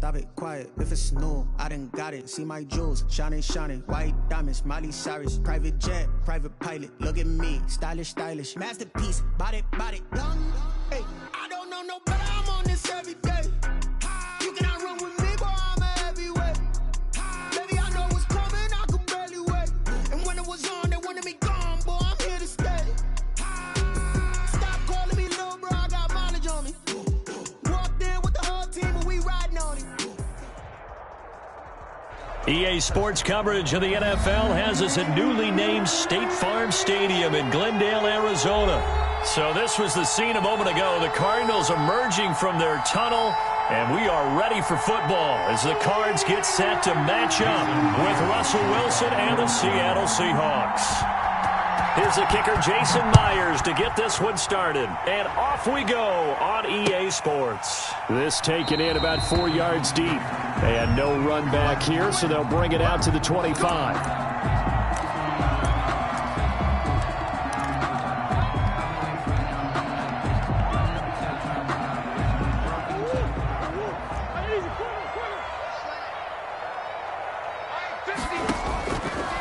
Stop it, quiet, if it's new, I done got it. See my jewels, shining, shining, white diamonds, Miley Cyrus. Private jet, private pilot, look at me, stylish, stylish. Masterpiece, body, body, young. Hey, I don't know no better, I'm on this every day. You cannot run with me, boy, I'm a heavyweight. Baby, I know what's coming, I can barely wait. And when it was on, they wanted me gone, boy, I'm here to stay. Stop calling me little bro, I got mileage on me. Walked in with the whole team and we riding on it. EA Sports coverage of the NFL has us at newly named State Farm Stadium in Glendale, Arizona. So this was the scene a moment ago. The Cardinals emerging from their tunnel, and we are ready for football as the Cards get set to match up with Russell Wilson and the Seattle Seahawks. Here's the kicker, Jason Myers, to get this one started. And off we go on EA Sports. This taken in about 4 yards deep. And no run back here, so they'll bring it out to the 25.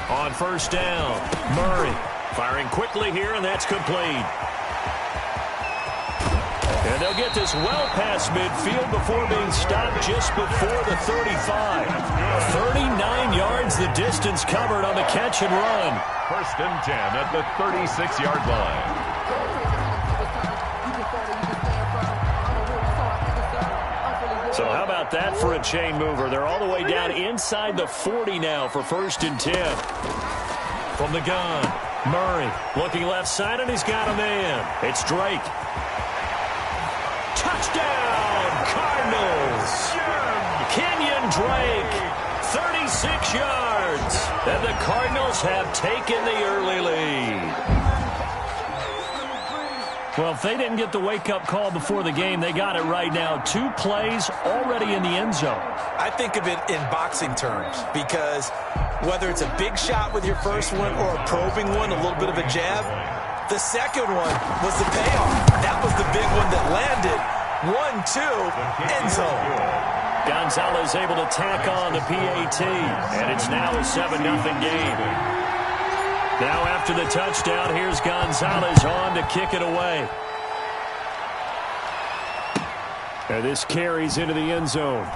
On first down, Murray. Firing quickly here, and that's complete. And they'll get this well past midfield before being stopped just before the 35. 39 yards the distance covered on the catch and run. First and 10 at the 36-yard line. So how about that for a chain mover? They're all the way down inside the 40 now for first and 10. From the gun, Murray looking left side, and he's got a man. It's Drake. Touchdown, Cardinals! Kenyon Drake, 36 yards. And the Cardinals have taken the early lead. Well, if they didn't get the wake-up call before the game, they got it right now. 2 plays already in the end zone. I think of it in boxing terms because whether it's a big shot with your first one or a probing one, a little bit of a jab, the second one was the payoff. That was the big one that landed. 1-2, end zone. Gonzalez able to tack on the PAT, and it's now a 7-0 game. Now after the touchdown, here's Gonzalez on to kick it away. And this carries into the end zone.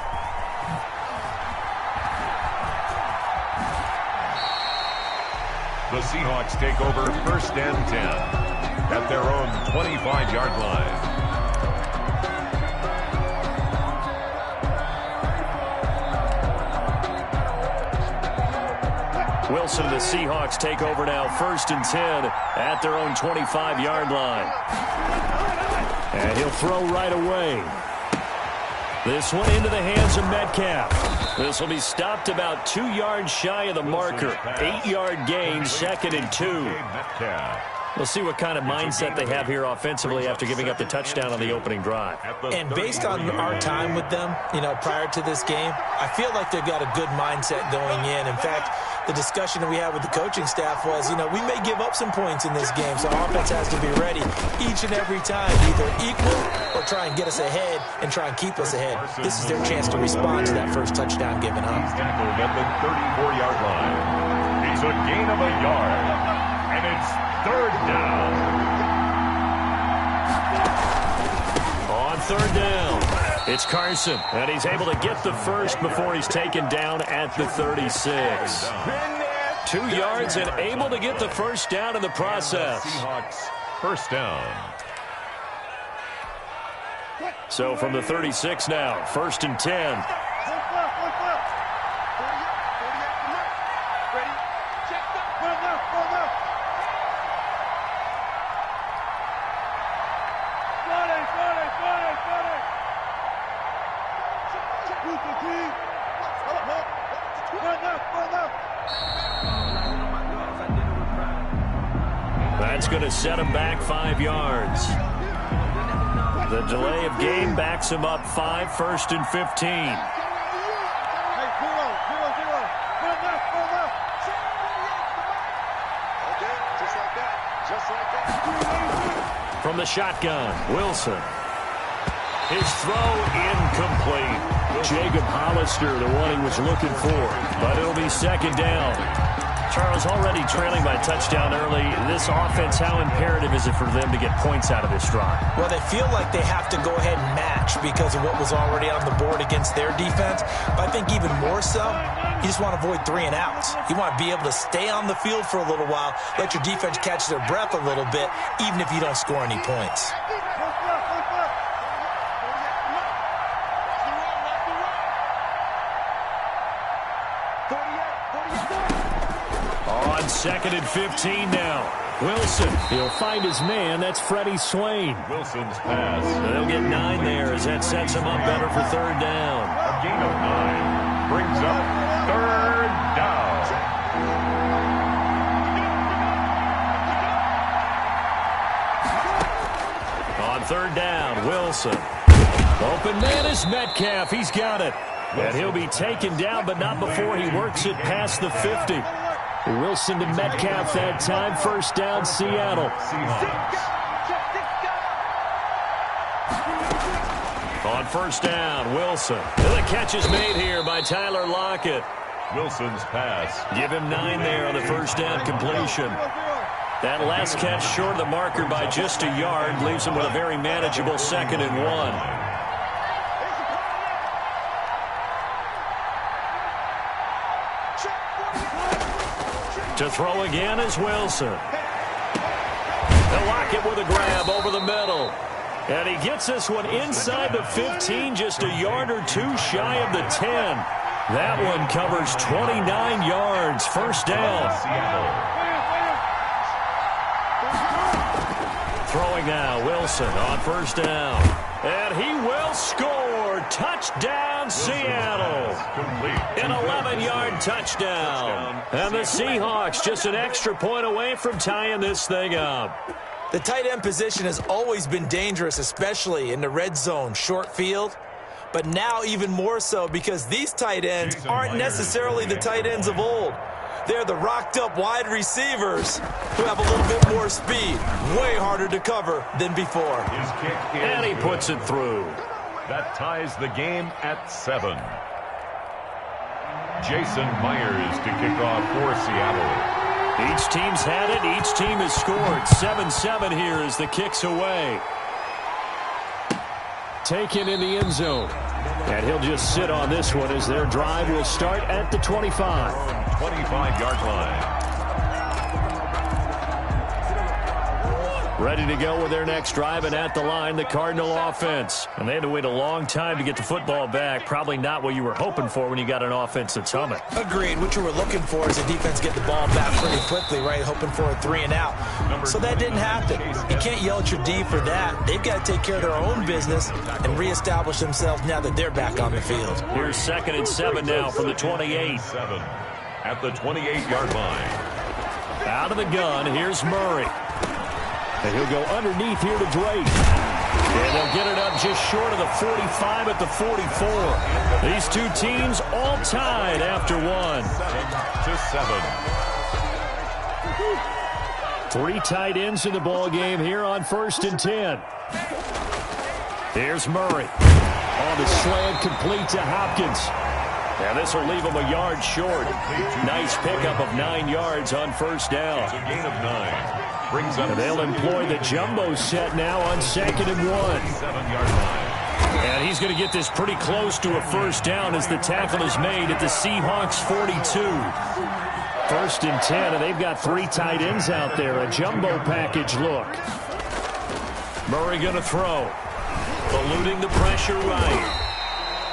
The Seahawks take over first and 10 at their own 25-yard line. Wilson and the Seahawks take over now first and 10 at their own 25-yard line. And he'll throw right away. This one into the hands of Metcalf. This will be stopped about 2 yards shy of the marker. 8-yard gain, second and 2. We'll see what kind of mindset they have here offensively after giving up the touchdown on the opening drive. And based on our time with them, prior to this game, I feel like they've got a good mindset going in. In fact, the discussion that we had with the coaching staff was, we may give up some points in this game, so offense has to be ready each and every time, either equal or try and get us ahead and try and keep us ahead. This is their chance to respond to that first touchdown given up. Tackled at the 34-yard line. It's a gain of a yard, and it's third down. On third down, it's Carson, and he's able to get the first before he's taken down at the 36. 2 yards and able to get the first down in the process. Seahawks first down. So from the 36 now, first and 10. That's going to set him back 5 yards. The delay of game backs him up 5, first and 15. From the shotgun, Wilson. His throw incomplete. Jacob Hollister, the one he was looking for. But it'll be second down. Charles, already trailing by a touchdown early. This offense, how imperative is it for them to get points out of this drive? Well, they feel like they have to go ahead and match because of what was already on the board against their defense. But I think even more so, you just want to avoid 3 and outs. You want to be able to stay on the field for a little while, let your defense catch their breath a little bit, even if you don't score any points. On 2nd and 15 now. Wilson, he'll find his man. That's Freddie Swain. Wilson's pass. They'll get 9 there as that sets him up better for 3rd down. A gain of 9 brings up 3rd down. On 3rd down, Wilson. Open man is Metcalf. He's got it. And he'll be taken down, but not before he works it past the 50. Wilson to Metcalf that time. 1st down, Seattle. On 1st down, Wilson. The catch is made here by Tyler Lockett. Wilson's pass. Give him 9 there on the 1st down completion. That last catch short of the marker by just a yard leaves him with a very manageable 2nd and 1. To throw again is Wilson. They'll lock it with a grab over the middle. And he gets this one inside the 15, just a yard or 2 shy of the 10. That one covers 29 yards. 1st down. Throwing now, Wilson on 1st down. And he will score. Touchdown, Seattle. An 11-yard touchdown. And the Seahawks just an extra point away from tying this thing up. The tight end position has always been dangerous, especially in the red zone, short field. But now even more so because these tight ends aren't necessarily the tight ends of old. They're the rocked-up wide receivers who have a little bit more speed. Way harder to cover than before. His kick is And he puts it through. That ties the game at 7. Jason Myers to kick off for Seattle. Each team's had it. Each team has scored. 7-7 here as the kick's away. Taken in the end zone. And he'll just sit on this one as their drive will start at the 25. 25-yard line. Ready to go with their next drive, and at the line, the Cardinal offense. And they had to wait a long time to get the football back. Probably not what you were hoping for when you got an offense that's humming. Agreed. What you were looking for is a defense get the ball back pretty quickly, right? Hoping for a 3 and out. So that didn't happen. You can't yell at your D for that. They've got to take care of their own business and reestablish themselves now that they're back on the field. Here's 2nd and 7 now from the 28. 7 at the 28-yard line. Out of the gun, here's Murray. And he'll go underneath here to Drake. And they'll get it up just short of the 45 at the 44. These two teams all tied after 1. 7-7. 3 tight ends in the ball game here on 1st and 10. Here's Murray. On the slant, complete to Hopkins. And this will leave him a yard short. Nice pickup of 9 yards on 1st down. It's a gain of 9. Brings up and they'll employ the jumbo set now on 2nd and 1. 7-yard line. And he's going to get this pretty close to a 1st down as the tackle is made at the Seahawks 42. 1st and 10, and they've got 3 tight ends out there. A jumbo package look. Murray going to throw. Eluding the pressure right.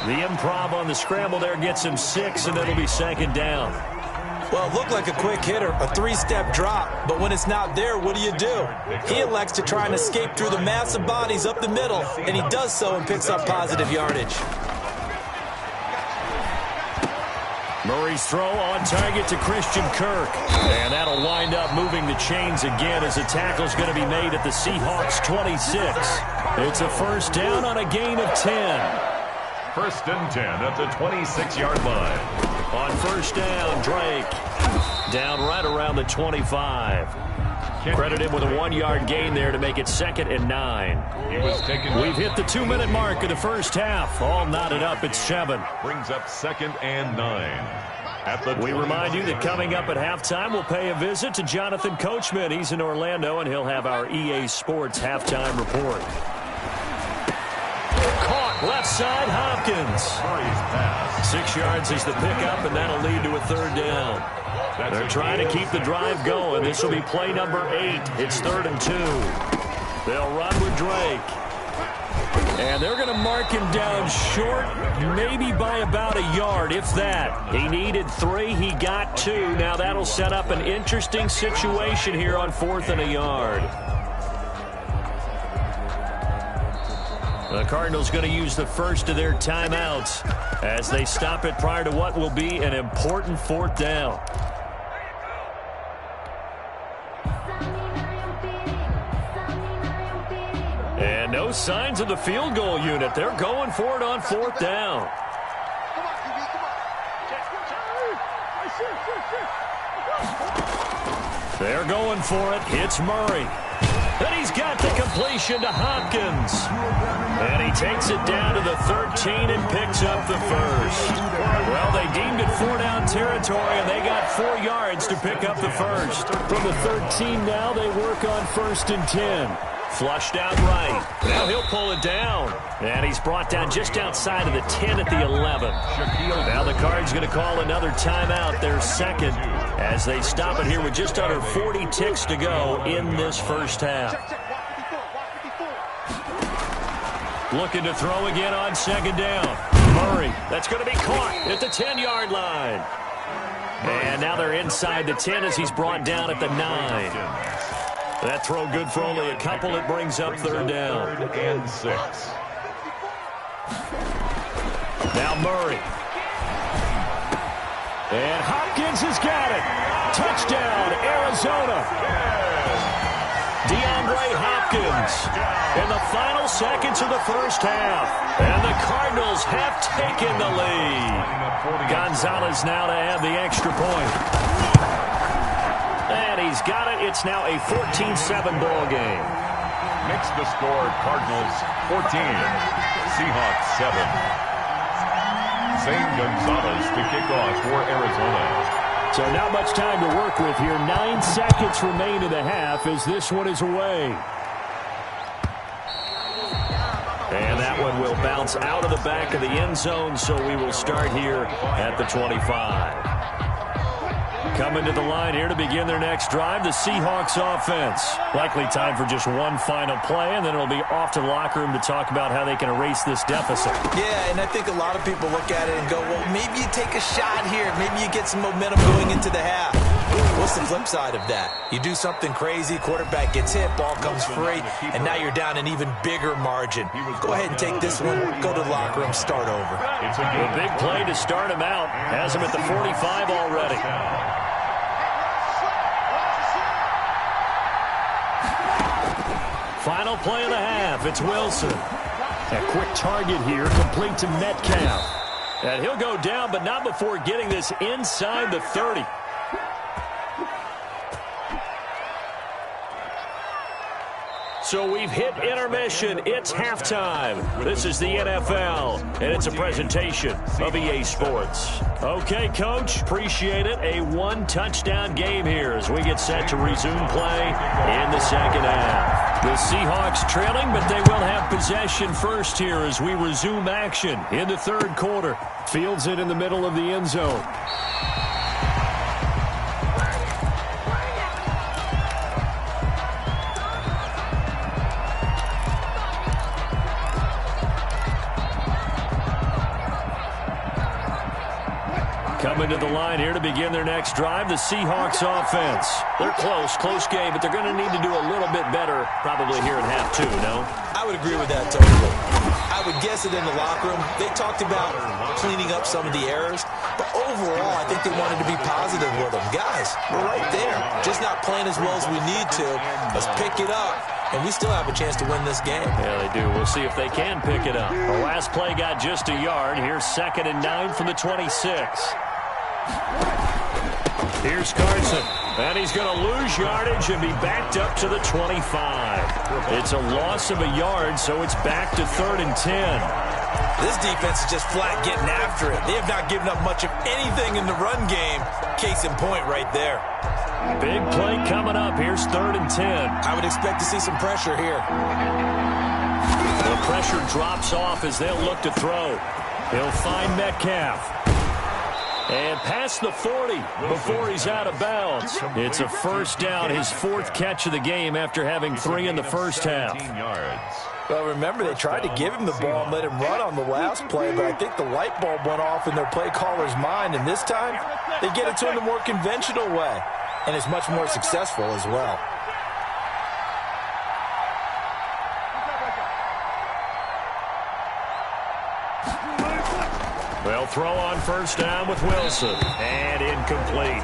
The improv on the scramble there gets him 6, and it'll be 2nd down. Well, it looked like a quick hitter, a 3-step drop. But when it's not there, what do? He elects to try and escape through the massive bodies up the middle, and he does so and picks up positive yardage. Murray's throw on target to Christian Kirk. And that'll wind up moving the chains again as the tackle's going to be made at the Seahawks 26. It's a 1st down on a gain of 10. 1st and 10 at the 26-yard line. On 1st down, Drake. Down right around the 25. Credit him with a 1-yard gain there to make it 2nd and 9. We've hit the 2-minute mark of the first half. All knotted up at 7. Brings up 2nd and 9. We remind you that coming up at halftime, we'll pay a visit to Jonathan Coachman. He's in Orlando, and he'll have our EA Sports halftime report. Caught left side, Hopkins. 6 yards is the pickup, and that'll lead to a 3rd down. They're trying to keep the drive going. This will be play number 8. It's 3rd and 2. They'll run with Drake. And they're going to mark him down short, maybe by about a yard, if that. He needed 3. He got 2. Now that'll set up an interesting situation here on 4th and a yard. The Cardinals going to use the first of their timeouts as they stop it prior to what will be an important 4th down. And no signs of the field goal unit. They're going for it on 4th down. They're going for it. It's Murray. And he's got the completion to Hopkins. And he takes it down to the 13 and picks up the first. Well, they deemed it 4-down territory, and they got 4 yards to pick up the first. From the 13 now, they work on 1st and 10. Flushed out right. Now he'll pull it down. And he's brought down just outside of the 10 at the 11. Now the Cards going to call another timeout, their 2nd, as they stop it here with just under 40 ticks to go in this first half. Looking to throw again on 2nd down. Murray, that's going to be caught at the 10-yard line. And now they're inside the 10 as he's brought down at the 9. That throw good for only a couple. It brings up 3rd down. 3rd and 6. Now Murray. And Hopkins has got it. Touchdown, Arizona. DeAndre Hopkins in the final seconds of the first half. And the Cardinals have taken the lead. Gonzalez now to add the extra point. And he's got it. It's now a 14-7 ball game. Makes the score Cardinals 14, Seahawks 7. Zane Gonzalez to kick off for Arizona. So not much time to work with here. 9 seconds remain in the half as this one is away. And that one will bounce out of the back of the end zone, so we will start here at the 25. Coming to the line here to begin their next drive, the Seahawks offense. Likely time for just one final play, and then it'll be off to the locker room to talk about how they can erase this deficit. Yeah, and I think a lot of people look at it and go, well, maybe you take a shot here. Maybe you get some momentum going into the half. What's the flip side of that? You do something crazy, quarterback gets hit, ball comes free, and now you're down an even bigger margin. Go ahead and take this one, go to the locker room, start over. It's a big play to start him out. Has him at the 45 already. Final play of the half. It's Wilson. A quick target here, complete to Metcalf. And he'll go down, but not before getting this inside the 30. So we've hit intermission. It's halftime. This is the NFL, and it's a presentation of EA Sports. Okay, Coach, appreciate it. A 1-touchdown game here as we get set to resume play in the second half. The Seahawks trailing, but they will have possession first here as we resume action in the third quarter. Fields it in the middle of the end zone. Coming to the line here to begin their next drive, the Seahawks offense. They're close game, but they're going to need to do a little bit better probably here in half two, no? I would agree with that totally. I would guess it in the locker room. They talked about cleaning up some of the errors, but overall, I think they wanted to be positive with them. Guys, we're right there. Just not playing as well as we need to. Let's pick it up. And we still have a chance to win this game. Yeah, they do. We'll see if they can pick it up. The last play got just a yard. Here's 2nd and 9 from the 26. Here's Carson. And he's going to lose yardage and be backed up to the 25. It's a loss of a yard, so it's back to 3rd and 10. This defense is just flat getting after it. They have not given up much of anything in the run game. Case in point right there. Big play coming up. Here's 3rd and 10. I would expect to see some pressure here. The pressure drops off as they'll look to throw. He'll find Metcalf. And past the 40 before he's out of bounds. It's a first down, his 4th catch of the game after having 3 in the first half. Well, remember, they tried to give him the ball and let him run on the last play, but I think the light bulb went off in their play caller's mind, and this time they get it to him the more conventional way, and it's much more successful as well. They'll throw on first down with Wilson. And incomplete.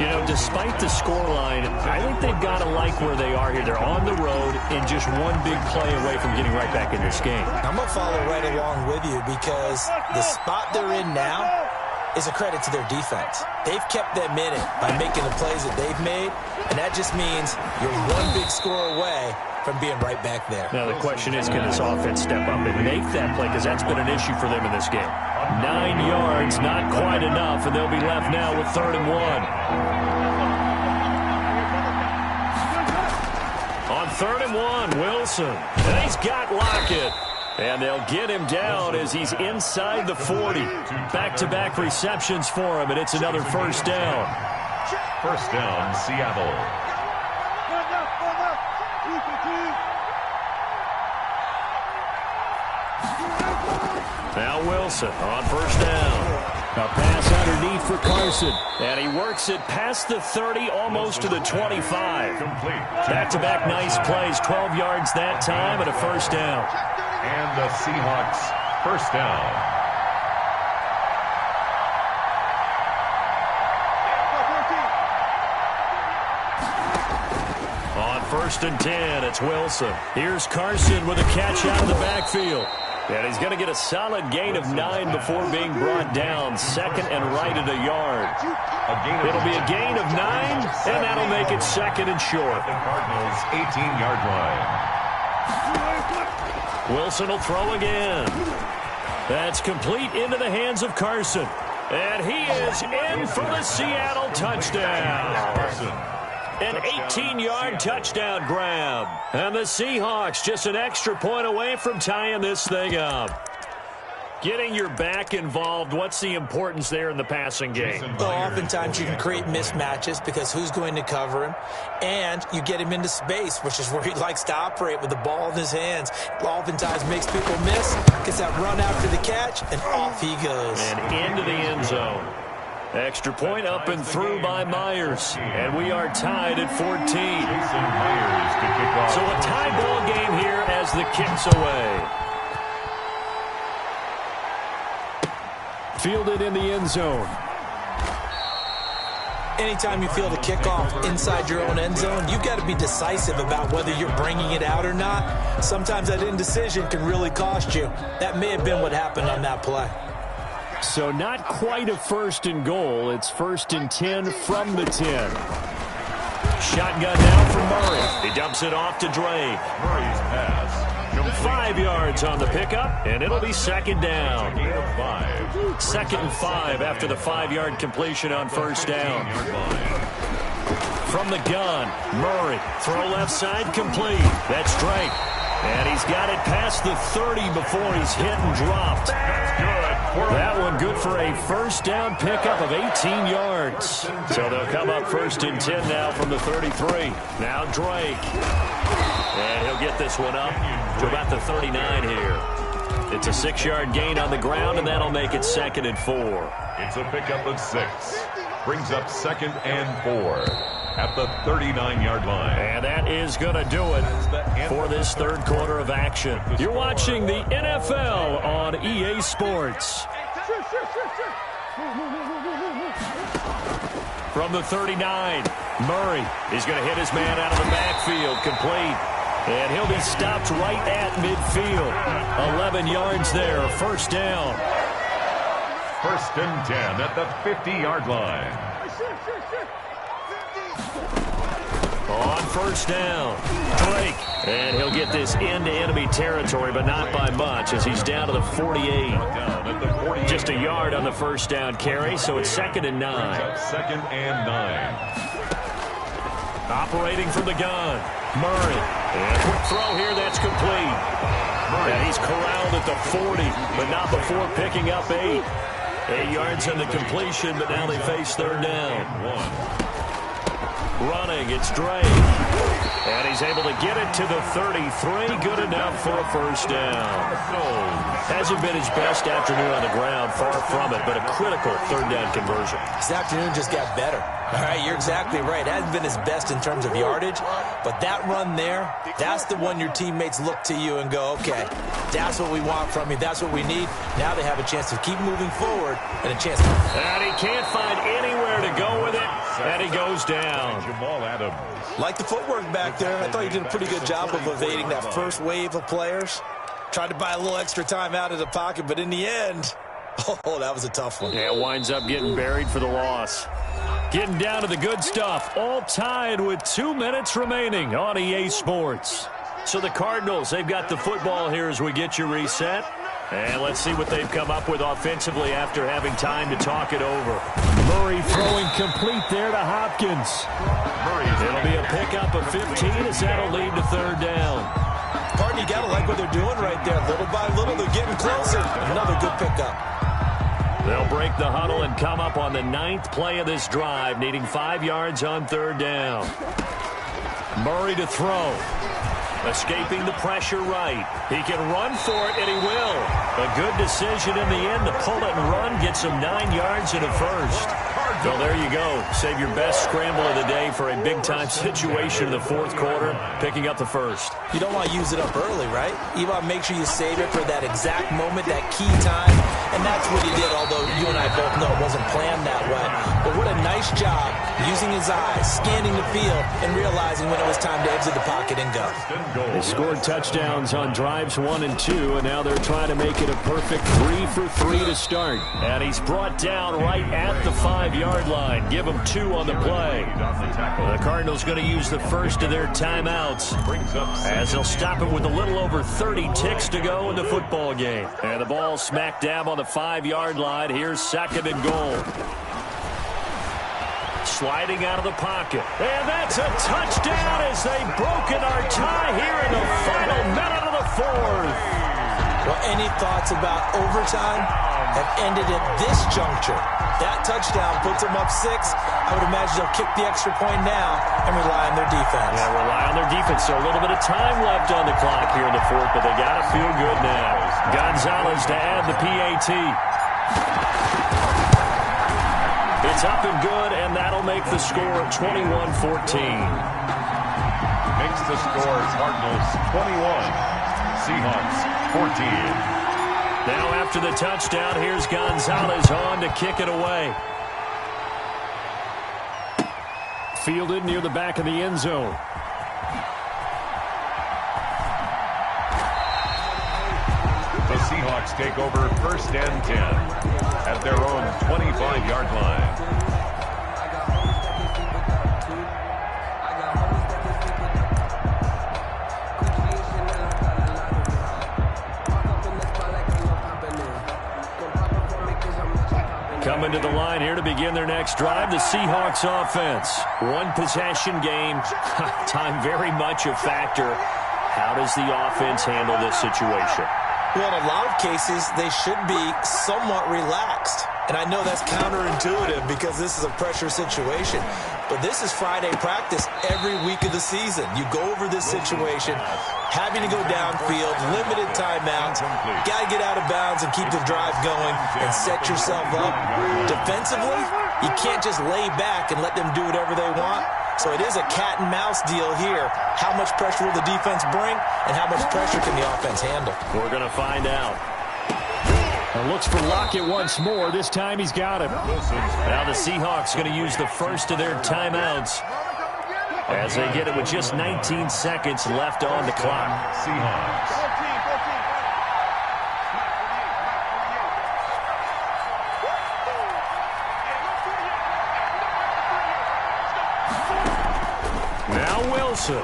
You know, despite the scoreline, I think they've got to like where they are here. They're on the road and just one big play away from getting right back in this game. I'm going to follow right along with you because the spot they're in now is a credit to their defense. They've kept them in it by making the plays that they've made, and that just means you're one big score away from being right back there. Now, the question is, can this offense step up and make that play? Because that's been an issue for them in this game. 9 yards, not quite enough, and they'll be left now with 3rd and 1. On 3rd and 1, Wilson. And he's got Lockett. And they'll get him down as he's inside the 40. Back-to-back receptions for him, and it's another first down. First down, Seattle. Now Wilson on first down. A pass underneath for Carson. And he works it past the 30, almost to the 25. Back-to-back nice plays, 12 yards that time, and a first down. And the Seahawks first down. On 1st and 10, it's Wilson. Here's Carson with a catch out of the backfield. And he's going to get a solid gain of 9 before being brought down. 2nd and right at a yard. It'll be a gain of 9, and that'll make it 2nd and short. The Cardinals' 18-yard line. Wilson will throw again. That's complete into the hands of Carson. And he is in for the Seattle touchdown. An 18-yard touchdown grab. And the Seahawks just an extra point away from tying this thing up. Getting your back involved, what's the importance there in the passing game? Well, oftentimes you can create mismatches because who's going to cover him, and you get him into space, which is where he likes to operate with the ball in his hands. Oftentimes makes people miss, gets that run after the catch, and off he goes. And into the end zone. Extra point up and through by Myers. And we are tied at 14. So a tie ball game here as the kick's away. Fielded in the end zone. Anytime you field a kickoff inside your own end zone, you've got to be decisive about whether you're bringing it out or not. Sometimes that indecision can really cost you. That may have been what happened on that play. So not quite a 1st and goal. It's 1st and 10 from the 10. Shotgun now for Murray. He dumps it off to Drake. Murray's pass. 5 yards on the pickup, and it'll be 2nd down. 2nd and 5 after the 5-yard completion on first down. From the gun, Murray. Throw left side complete. That's Drake. And he's got it past the 30 before he's hit and dropped. That one good for a first down pickup of 18 yards. So they'll come up 1st and 10 now from the 33. Now Drake. And he'll get this one up to about the 39 here. It's a 6-yard gain on the ground, and that'll make it 2nd and 4. It's a pickup of 6. Brings up 2nd and 4 at the 39-yard line. And that is going to do it for this 3rd quarter of action. You're watching the NFL on EA Sports. From the 39, Murray is going to hit his man out of the backfield, complete. And he'll be stopped right at midfield. 11 yards there, first down. 1st and 10 at the 50-yard line. On first down, Drake. And he'll get this into enemy territory, but not by much as he's down to the 48. Just a yard on the first down carry, so it's 2nd and 9. 2nd and 9. Operating from the gun, Murray. And a quick throw here, that's complete. And he's corralled at the 40, but not before picking up 8. 8 yards on the completion, but now they face 3rd down. Running, it's Drake. And he's able to get it to the 33. Good enough for a first down. Hasn't been his best afternoon on the ground, far from it, but a critical 3rd down conversion. This afternoon just got better. All right, you're exactly right. It hasn't been his best in terms of yardage, but that run there, that's the one your teammates look to you and go, okay, that's what we want from you. That's what we need. Now they have a chance to keep moving forward and a chance to... And he can't find anywhere to go with it, and he goes down. Jamal Adams. Like the footwork back there, I thought he did a pretty good job of evading that first wave of players. Tried to buy a little extra time out of the pocket, but in the end, oh, that was a tough one. Yeah, winds up getting buried for the loss. Getting down to the good stuff, all tied with 2 minutes remaining on EA Sports. So the Cardinals, they've got the football here as we get you reset. And let's see what they've come up with offensively after having time to talk it over. Murray throwing complete there to Hopkins. It'll be a pickup of 15 as that'll lead to 3rd down. Pardon, you got to like what they're doing right there. Little by little, they're getting closer. Another good pickup. They'll break the huddle and come up on the 9th play of this drive, needing 5 yards on 3rd down. Murray to throw. Escaping the pressure right. He can run for it, and he will. A good decision in the end to pull it and run, gets him 9 yards and a first. So there you go. Save your best scramble of the day for a big-time situation in the 4th quarter, picking up the first. You don't want to use it up early, right? You want to make sure you save it for that exact moment, that key time. And that's what he did, although you and I both know it wasn't planned that way. But what a nice job using his eyes, scanning the field, and realizing when it was time to exit the pocket and go. They scored touchdowns on drives 1 and 2, and now they're trying to make it a perfect 3 for 3 to start. And he's brought down right at the 5-yard line. Give him 2 on the play. The Cardinals going to use the first of their timeouts as they'll stop it with a little over 30 ticks to go in the football game. And the ball smack dab on the 5-yard line. Here's 2nd and goal. Sliding out of the pocket. And that's a touchdown as they've broken our tie here in the final minute of the 4th. Well, any thoughts about overtime have ended at this juncture? That touchdown puts them up 6. I would imagine they'll kick the extra point now and rely on their defense. Yeah, rely on their defense. So a little bit of time left on the clock here in the 4th, but they got to feel good now. Gonzalez to add the PAT. It's up and good, and that'll make the score 21-14. Makes the score Cardinals 21, Seahawks 14. Now after the touchdown, here's Gonzalez on to kick it away. Fielded near the back of the end zone. The Seahawks take over 1st and 10 at their own 25-yard line. Coming to the line here to begin their next drive, the Seahawks offense. 1 possession game. Time very much a factor. How does the offense handle this situation? Well, in a lot of cases, they should be somewhat relaxed. And I know that's counterintuitive because this is a pressure situation. But this is Friday practice every week of the season. You go over this situation, having to go downfield, limited timeouts, got to get out of bounds and keep the drive going and set yourself up. Defensively, you can't just lay back and let them do whatever they want. So it is a cat and mouse deal here. How much pressure will the defense bring and how much pressure can the offense handle? We're going to find out. And looks for Lockett once more. This time he's got him. Now the Seahawks going to use the first of their timeouts as they get it with just 19 seconds left on the clock. Seahawks. Wilson.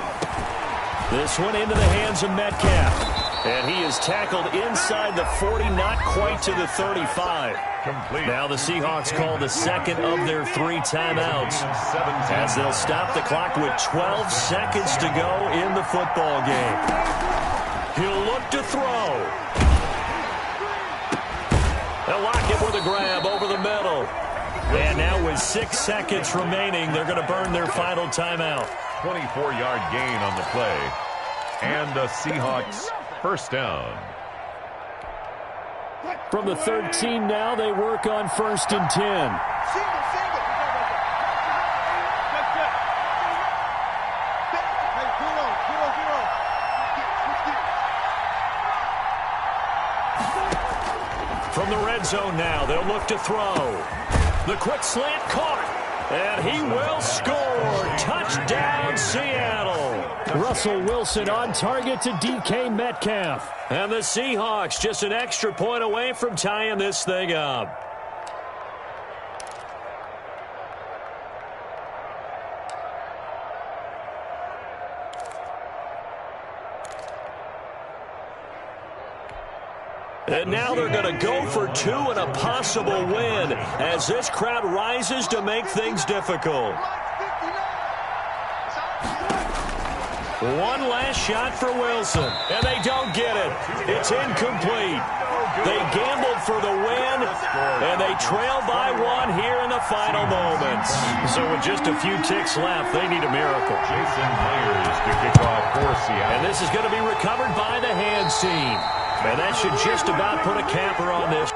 This one into the hands of Metcalf. And he is tackled inside the 40, not quite to the 35. Complete. Now the Seahawks call the second of their 3 timeouts as they'll stop the clock with 12 seconds to go in the football game. He'll look to throw. They'll lock it with a grab over the middle. And now with 6 seconds remaining, they're going to burn their final timeout. 24-yard gain on the play. And the Seahawks first down. From the 13 now, they work on 1st and 10. From the red zone now, they'll look to throw. The quick slant caught. And he will score. Touchdown, Seattle. Russell Wilson on target to DK Metcalf. And the Seahawks just an extra point away from tying this thing up. And now they're going to go for 2 and a possible win as this crowd rises to make things difficult. One last shot for Wilson, and they don't get it. It's incomplete. They gambled for the win, and they trail by 1 here in the final moments. So with just a few ticks left, they need a miracle. Jason Myers to kick off for Seattle. And this is going to be recovered by the hands team. And that should just about put a capper on this.